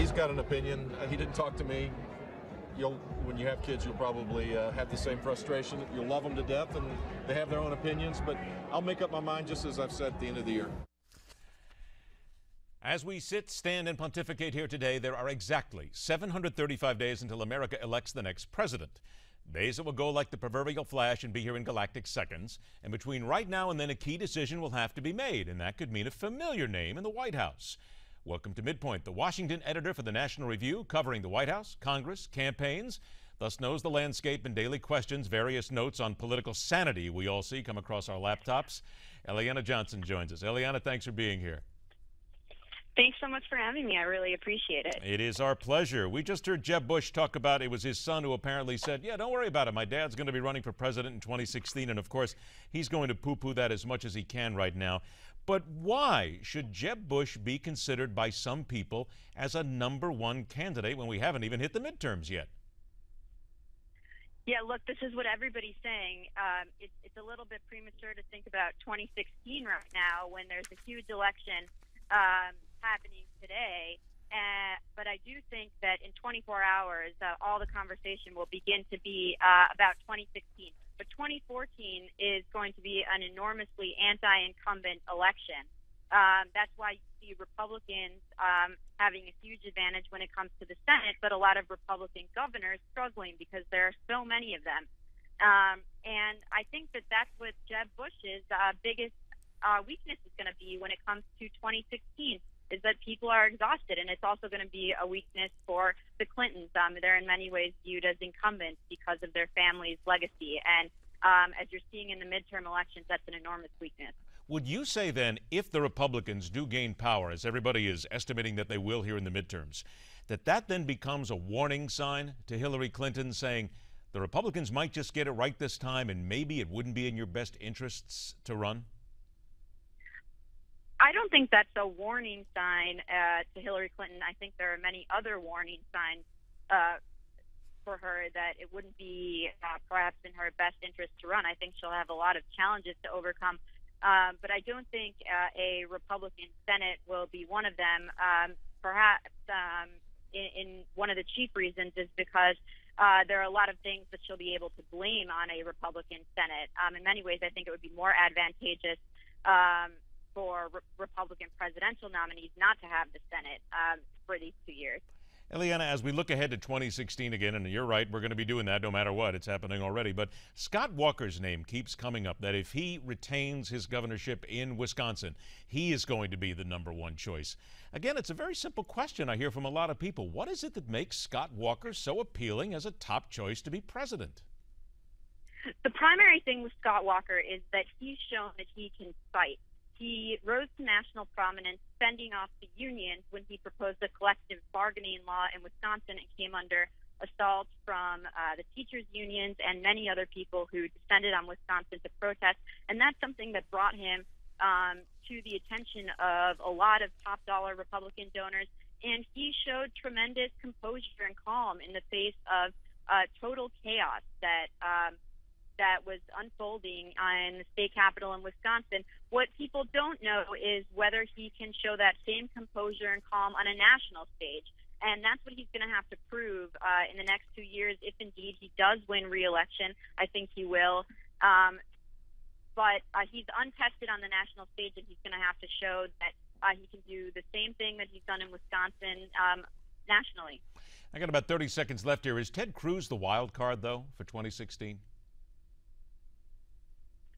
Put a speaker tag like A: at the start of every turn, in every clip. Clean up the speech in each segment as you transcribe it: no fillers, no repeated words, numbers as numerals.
A: he's got an opinion. He didn't talk to me. When you have kids, you'll probably have the same frustration. You'll love them to death, and they have their own opinions, but I'll make up my mind, just as I've said, at the end of the year.
B: As we sit, stand, and pontificate here today, there are exactly 735 days until America elects the next president. Days that will go like the proverbial flash and be here in galactic seconds. And between right now and then, a key decision will have to be made, and that could mean a familiar name in the White House. Welcome to MidPoint, the Washington editor for the National Review, covering the White House, Congress, campaigns, thus knows the landscape and daily questions, various notes on political sanity we all see come across our laptops. Eliana Johnson joins us. Eliana, thanks for being here.
C: Thanks so much for having me. I really appreciate it.
B: It is our pleasure. We just heard Jeb Bush talk about it was his son who apparently said, yeah, don't worry about it. My dad's going to be running for president in 2016. And, of course, he's going to poo-poo that as much as he can right now. But why should Jeb Bush be considered by some people as a #1 candidate when we haven't even hit the midterms yet?
C: Yeah, look, this is what everybody's saying. It's a little bit premature to think about 2016 right now when there's a huge election happening today. But I do think that in 24 hours, all the conversation will begin to be about 2016. But 2014 is going to be an enormously anti-incumbent election. That's why you see Republicans having a huge advantage when it comes to the Senate, but a lot of Republican governors struggling because there are so many of them. And I think that that's what Jeb Bush's biggest weakness is going to be when it comes to 2016, is that people are exhausted. And it's also going to be a weakness for the Clintons. They're in many ways viewed as incumbents because of their family's legacy. And as you're seeing in the midterm elections, that's an enormous weakness.
B: Would you say then, if the Republicans do gain power, as everybody is estimating that they will here in the midterms, that then becomes a warning sign to Hillary Clinton, saying the Republicans might just get it right this time and maybe it wouldn't be in your best interests to run?
C: I don't think that's a warning sign to Hillary Clinton. I think there are many other warning signs for her that it wouldn't be perhaps in her best interest to run. I think she'll have a lot of challenges to overcome. But I don't think a Republican Senate will be one of them. Perhaps in one of the chief reasons is because there are a lot of things that she'll be able to blame on a Republican Senate. In many ways, I think it would be more advantageous for Republican presidential nominees not to have the Senate for these 2 years.
B: Eliana, as we look ahead to 2016 again, and you're right, we're going to be doing that no matter what. It's happening already. But Scott Walker's name keeps coming up, that if he retains his governorship in Wisconsin, he is going to be the #1 choice. Again, it's a very simple question I hear from a lot of people. What is it that makes Scott Walker so appealing as a top choice to be president?
C: The primary thing with Scott Walker is that he's shown that he can fight. He rose to national prominence fending off the unions when he proposed a collective bargaining law in Wisconsin and came under assault from the teachers' unions and many other people who descended on Wisconsin to protest. And that's something that brought him to the attention of a lot of top-dollar Republican donors. And he showed tremendous composure and calm in the face of total chaos that was unfolding in the state capitol in Wisconsin. What people don't know is whether he can show that same composure and calm on a national stage. And that's what he's going to have to prove in the next 2 years, if indeed he does win re-election. I think he will. But he's untested on the national stage, and he's going to have to show that he can do the same thing that he's done in Wisconsin nationally.
B: I got about 30 seconds left here. Is Ted Cruz the wild card, though, for 2016?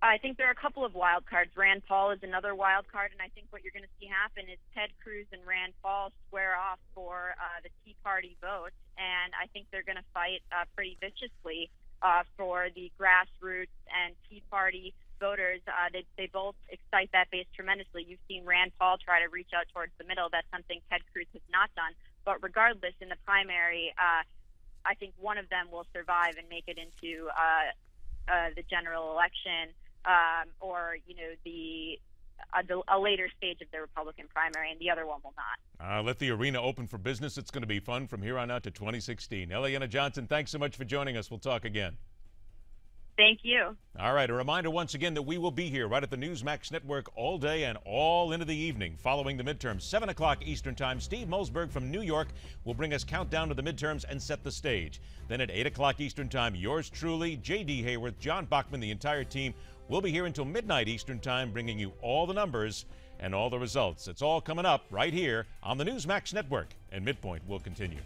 C: I think there are a couple of wild cards. Rand Paul is another wild card, and I think what you're going to see happen is Ted Cruz and Rand Paul square off for the Tea Party vote, and I think they're going to fight pretty viciously for the grassroots and Tea Party voters. They both excite that base tremendously. You've seen Rand Paul try to reach out towards the middle. That's something Ted Cruz has not done. But regardless, in the primary, I think one of them will survive and make it into the general election. Or, you know, a later stage of the Republican primary, and the other one will not.
B: Let the arena open for business. It's going to be fun from here on out to 2016. Eliana Johnson, thanks so much for joining us. We'll talk again.
C: Thank you.
B: All right, a reminder once again that we will be here right at the Newsmax Network all day and all into the evening following the midterms. 7 o'clock Eastern Time. Steve Mosberg from New York will bring us countdown to the midterms and set the stage. Then at 8 o'clock Eastern Time, yours truly, J.D. Hayworth, John Bachman, the entire team will be here until midnight Eastern Time, bringing you all the numbers and all the results. It's all coming up right here on the Newsmax Network, and MidPoint will continue.